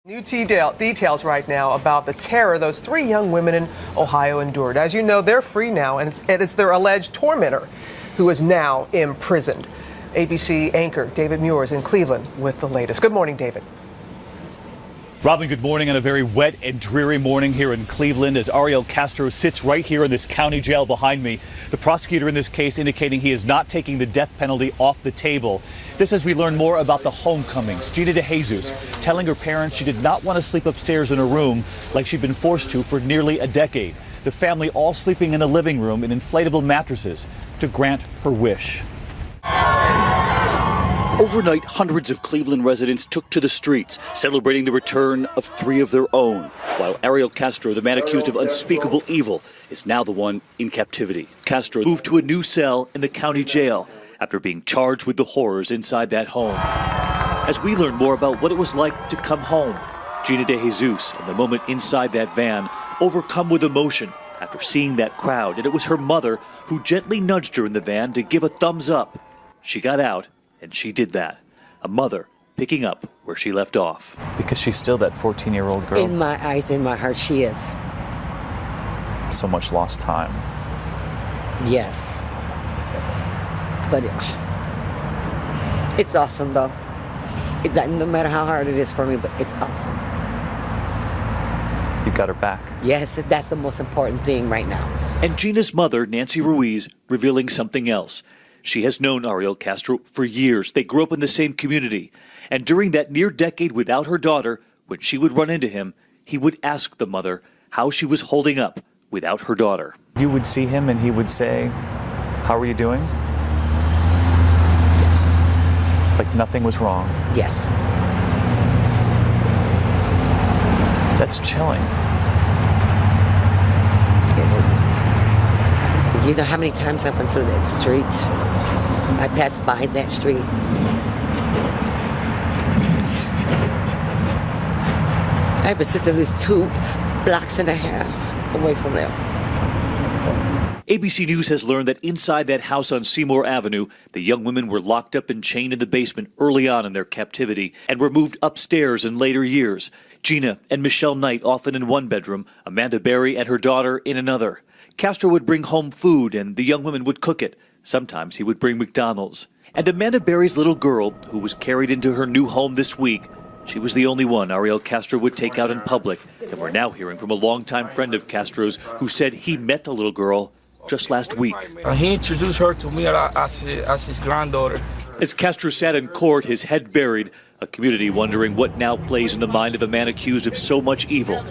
New details right now about the terror those three young women in Ohio endured. As you know, they're free now, and it's their alleged tormentor who is now imprisoned. ABC anchor David Muir is in Cleveland with the latest. Good morning, David. Robin, good morning on a very wet and dreary morning here in Cleveland as Ariel Castro sits right here in this county jail behind me. The prosecutor in this case indicating he is not taking the death penalty off the table. This as we learn more about the homecomings. Gina DeJesus telling her parents she did not want to sleep upstairs in her room like she'd been forced to for nearly a decade. The family all sleeping in the living room in inflatable mattresses to grant her wish. Overnight, hundreds of Cleveland residents took to the streets, celebrating the return of three of their own, while Ariel Castro, the man accused of unspeakable evil, is now the one in captivity. Castro moved to a new cell in the county jail after being charged with the horrors inside that home. As we learn more about what it was like to come home, Gina DeJesus, in the moment inside that van, overcome with emotion after seeing that crowd, and it was her mother who gently nudged her in the van to give a thumbs up. She got out. And she did that. A mother picking up where she left off. Because she's still that 14-year-old girl. In my eyes, in my heart, she is. So much lost time. Yes. But it's awesome, though. No matter how hard it is for me, but it's awesome. You got her back. Yes, that's the most important thing right now. And Gina's mother, Nancy Ruiz, revealing something else. She has known Ariel Castro for years. They grew up in the same community. And during that near decade without her daughter, when she would run into him, he would ask the mother how she was holding up without her daughter. You would see him and he would say, "How are you doing?" Yes. Like nothing was wrong. Yes. That's chilling. It is. You know how many times I went through that street? I passed by that street. I have a sister who's 2.5 blocks away from there. ABC News has learned that inside that house on Seymour Avenue, the young women were locked up and chained in the basement early on in their captivity and were moved upstairs in later years. Gina and Michelle Knight often in one bedroom, Amanda Berry and her daughter in another. Castro would bring home food and the young women would cook it. Sometimes he would bring McDonald's. And Amanda Berry's little girl, who was carried into her new home this week, she was the only one Ariel Castro would take out in public. And we're now hearing from a longtime friend of Castro's who said he met the little girl just last week. He introduced her to me as his granddaughter. As Castro sat in court, his head buried, a community wondering what now plays in the mind of a man accused of so much evil.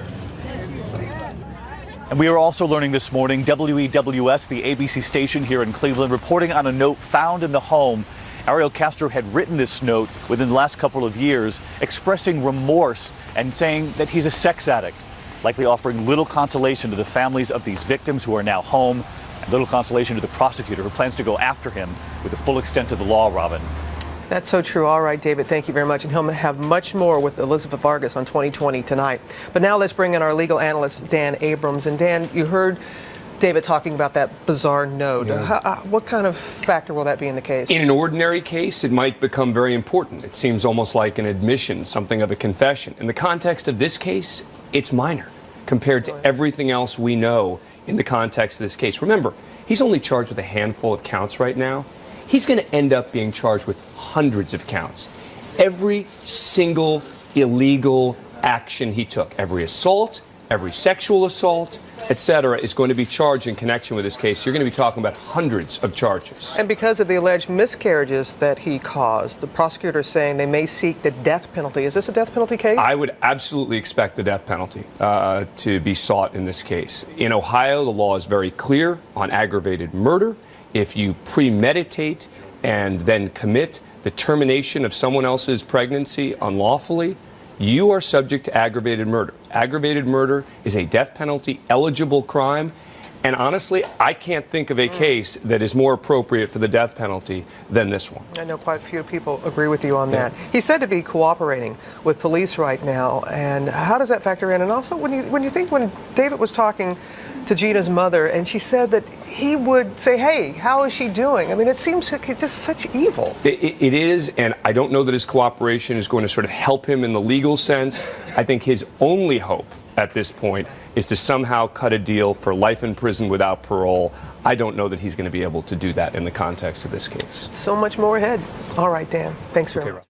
And we are also learning this morning, WEWS, the ABC station here in Cleveland, reporting on a note found in the home. Ariel Castro had written this note within the last couple of years, expressing remorse and saying that he's a sex addict, likely offering little consolation to the families of these victims who are now home, and little consolation to the prosecutor who plans to go after him with the full extent of the law, Robin. That's so true. All right, David, thank you very much. And he'll have much more with Elizabeth Vargas on 2020 tonight. But now let's bring in our legal analyst, Dan Abrams. And Dan, you heard David talking about that bizarre note. Yeah. What kind of factor will that be in the case? In an ordinary case, it might become very important. It seems almost like an admission, something of a confession. In the context of this case, it's minor compared to everything else we know in the context of this case. Remember, he's only charged with a handful of counts right now. He's going to end up being charged with hundreds of counts. Every single illegal action he took, every assault, every sexual assault, etc., is going to be charged in connection with this case. You're going to be talking about hundreds of charges. And because of the alleged miscarriages that he caused, the prosecutor is saying they may seek the death penalty. Is this a death penalty case? I would absolutely expect the death penalty to be sought in this case. In Ohio, the law is very clear on aggravated murder. If you premeditate and then commit the termination of someone else's pregnancy unlawfully, you are subject to aggravated murder. Aggravated murder is a death penalty eligible crime. And honestly, I can't think of a case that is more appropriate for the death penalty than this one. I know quite a few people agree with you on that. He's said to be cooperating with police right now. And how does that factor in? And also, when David was talking to Gina's mother, and she said that he would say, hey, how is she doing? I mean, it seems like just such evil. It is, and I don't know that his cooperation is going to sort of help him in the legal sense. I think his only hope at this point is to somehow cut a deal for life in prison without parole. I don't know that he's going to be able to do that in the context of this case. So much more ahead. All right, Dan. Thanks very much.